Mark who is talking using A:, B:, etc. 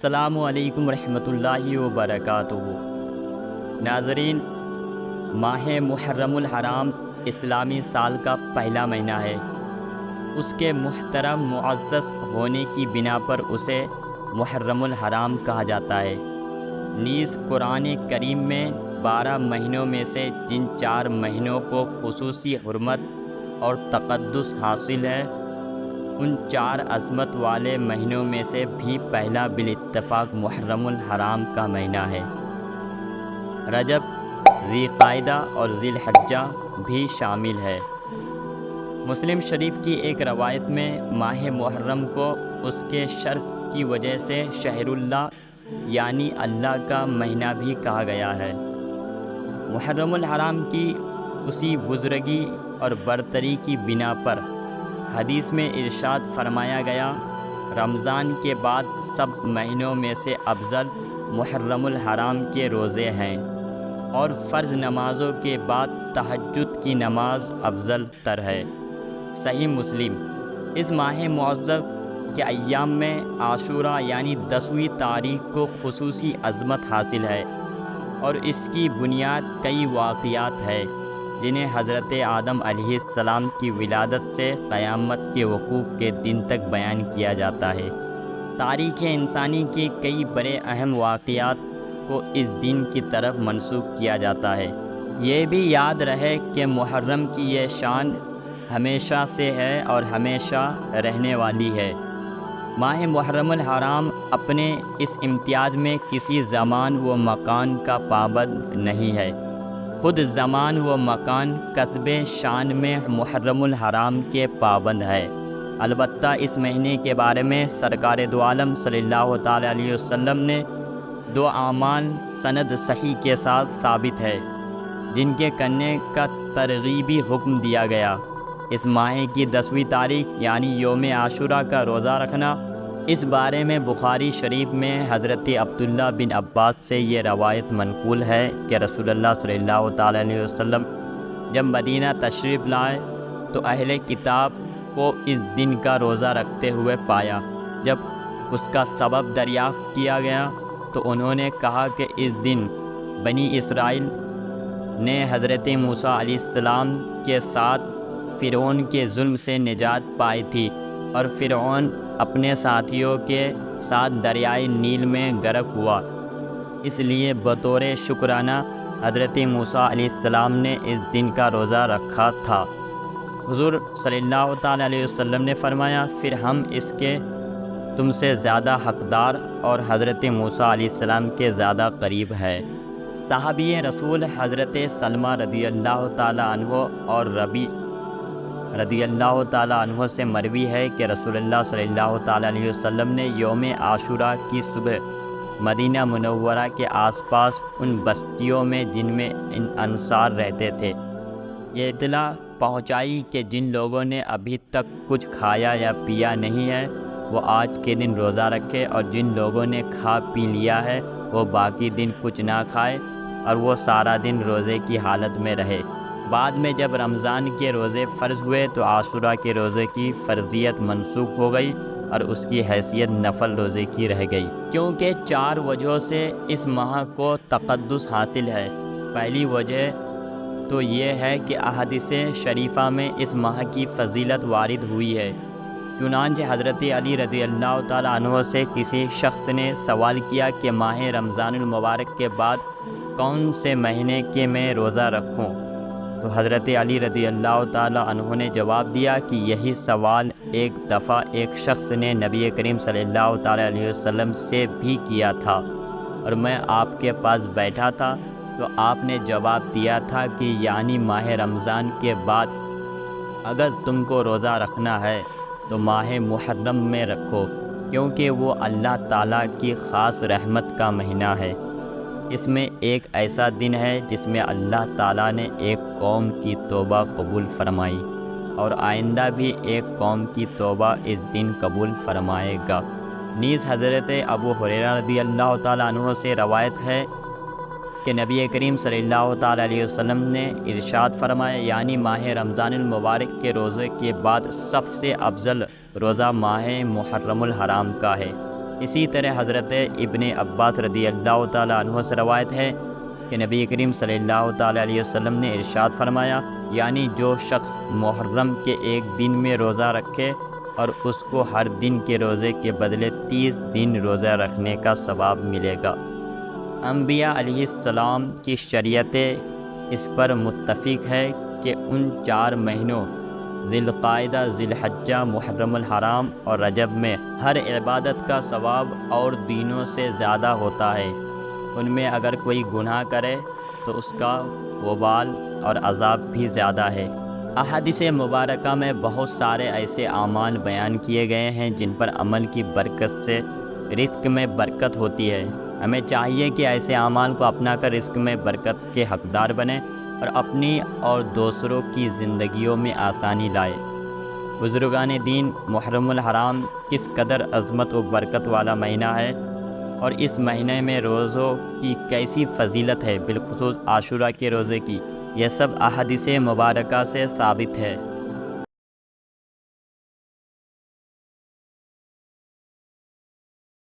A: السلام علیکم ورحمۃ اللہ وبرکاتہ۔ ناظرین، ماہ محرم الحرام اسلامی سال کا پہلا مہینہ ہے۔ اس کے محترم معزز ہونے کی بنا پر اسے محرم الحرام کہا جاتا ہے۔ نیز قرآن کریم میں 12 مہینوں میں سے جن 4 مہینوں کو خصوصی حرمت اور تقدس حاصل ہے، ان 4 عظمت والے مہینوں میں سے بھی پہلا بالاتفاق محرم الحرام کا مہینہ ہے۔ رجب، ذی القعدہ اور ذی الحجہ بھی شامل ہے۔ مسلم شریف کی ایک روایت میں ماہ محرم کو اس کے شرف کی وجہ سے شہر اللہ یعنی اللہ کا مہینہ بھی کہا گیا ہے۔ محرم الحرام کی اسی بزرگی اور برتری کی بنا پر حدیث میں ارشاد فرمایا گیا، رمضان کے بعد سب مہینوں میں سے افضل محرم الحرام کے روزے ہیں، اور فرض نمازوں کے بعد تہجد کی نماز افضل تر ہے۔ صحیح مسلم۔ اس ماہ معظم کے ایام میں عاشوراء یعنی 10ویں تاریخ کو خصوصی عظمت حاصل ہے، اور اس کی بنیاد کئی واقعات ہے جنہیں حضرت آدم علیہ السلام کی ولادت سے قیامت کے وقوع کے دن تک بیان کیا جاتا ہے۔ تاریخ انسانی کے کئی بڑے اہم واقعات کو اس دن کی طرف منسوب کیا جاتا ہے۔ یہ بھی یاد رہے کہ محرم کی یہ شان ہمیشہ سے ہے اور ہمیشہ رہنے والی ہے۔ ماہ محرم الحرام اپنے اس امتیاز میں کسی زمان و مکان کا پابند نہیں ہے۔ خود زمان و مکان کسب شان میں محرم الحرام کے پابند ہے۔ البتہ اس مہینے کے بارے میں سرکار دو عالم صلی اللہ تعالیٰ علیہ وسلم نے 2 اعمال سند صحیح کے ساتھ ثابت ہے، جن کے کرنے کا ترغیبی حکم دیا گیا۔ اس ماہ کی 10ویں تاریخ یعنی یوم عاشوراء کا روزہ رکھنا۔ اس بارے میں بخاری شریف میں حضرت عبداللہ بن عباس سے یہ روایت منقول ہے کہ رسول اللہ صلی اللہ تعالیٰ علیہ وسلم جب مدینہ تشریف لائے تو اہل کتاب کو اس دن کا روزہ رکھتے ہوئے پایا۔ جب اس کا سبب دریافت کیا گیا تو انہوں نے کہا کہ اس دن بنی اسرائیل نے حضرت موسیٰ علیہ السلام کے ساتھ فرعون کے ظلم سے نجات پائی تھی، اور فرعون اپنے ساتھیوں کے ساتھ دریائے نیل میں غرق ہوا۔ اس لیے بطور شکرانہ حضرت موسیٰ علیہ السلام نے اس دن کا روزہ رکھا تھا۔ حضور صلی اللہ تعالیٰ علیہ وسلم نے فرمایا، پھر ہم اس کے تم سے زیادہ حقدار اور حضرت موسیٰ علیہ السلام کے زیادہ قریب ہے۔ صحابی رسول حضرت سلمہ رضی اللہ تعالیٰ عنہ اور ربی رضی اللہ تعالیٰ عنہ سے مروی ہے کہ رسول اللہ صلی اللہ تعالیٰ علیہ وسلم نے یوم عاشوراء کی صبح مدینہ منورہ کے آس پاس ان بستیوں میں جن میں انصار رہتے تھے یہ اطلاع پہنچائی کہ جن لوگوں نے ابھی تک کچھ کھایا یا پیا نہیں ہے وہ آج کے دن روزہ رکھے، اور جن لوگوں نے کھا پی لیا ہے وہ باقی دن کچھ نہ کھائے اور وہ سارا دن روزے کی حالت میں رہے۔ بعد میں جب رمضان کے روزے فرض ہوئے تو عاشوراء کے روزے کی فرضیت منسوخ ہو گئی اور اس کی حیثیت نفل روزے کی رہ گئی، کیونکہ 4 وجہوں سے اس ماہ کو تقدس حاصل ہے۔ پہلی وجہ تو یہ ہے کہ احادیث شریفہ میں اس ماہ کی فضیلت وارد ہوئی ہے۔ چنانچہ حضرت علی رضی اللہ تعالیٰ عنہ سے کسی شخص نے سوال کیا کہ ماہ رمضان المبارک کے بعد کون سے مہینے کے میں روزہ رکھوں؟ تو حضرت علی رضی اللہ تعالیٰ عنہ نے جواب دیا کہ یہی سوال ایک دفعہ ایک شخص نے نبی کریم صلی اللہ تعالیٰ علیہ وسلم سے بھی کیا تھا، اور میں آپ کے پاس بیٹھا تھا تو آپ نے جواب دیا تھا کہ یعنی ماہ رمضان کے بعد اگر تم کو روزہ رکھنا ہے تو ماہ محرم میں رکھو، کیونکہ وہ اللہ تعالیٰ کی خاص رحمت کا مہینہ ہے۔ اس میں ایک ایسا دن ہے جس میں اللہ تعالیٰ نے ایک قوم کی توبہ قبول فرمائی، اور آئندہ بھی ایک قوم کی توبہ اس دن قبول فرمائے گا۔ نیز حضرت ابو ہریرہ رضی اللہ تعالیٰ عنہ سے روایت ہے کہ نبی کریم صلی اللہ تعالیٰ علیہ وسلم نے ارشاد فرمایا، یعنی ماہ رمضان المبارک کے روزے کے بعد سب سے افضل روزہ ماہ محرم الحرام کا ہے۔ اسی طرح حضرت ابن عباس رضی اللہ تعالیٰ عنہ سے روایت ہے کہ نبی کریم صلی اللہ تعالیٰ علیہ وسلم نے ارشاد فرمایا، یعنی جو شخص محرم کے ایک دن میں روزہ رکھے اور اس کو ہر دن کے روزے کے بدلے 30 دن روزہ رکھنے کا ثواب ملے گا۔ انبیاء علیہ السلام کی شریعت اس پر متفق ہے کہ ان 4 مہینوں ذی القعدہ، ذی الحجہ، محرم الحرام اور رجب میں ہر عبادت کا ثواب اور دینوں سے زیادہ ہوتا ہے۔ ان میں اگر کوئی گناہ کرے تو اس کا وبال اور عذاب بھی زیادہ ہے۔ احادیث مبارکہ میں بہت سارے ایسے اعمال بیان کیے گئے ہیں جن پر عمل کی برکت سے رزق میں برکت ہوتی ہے۔ ہمیں چاہیے کہ ایسے اعمال کو اپنا کر رزق میں برکت کے حقدار بنیں اور اپنی اور دوسروں کی زندگیوں میں آسانی لائے۔ بزرگان دین، محرم الحرام کس قدر عظمت و برکت والا مہینہ ہے اور اس مہینے میں روزوں کی کیسی فضیلت ہے، بالخصوص عاشورہ کے روزے کی، یہ سب احادیث مبارکہ سے ثابت ہے۔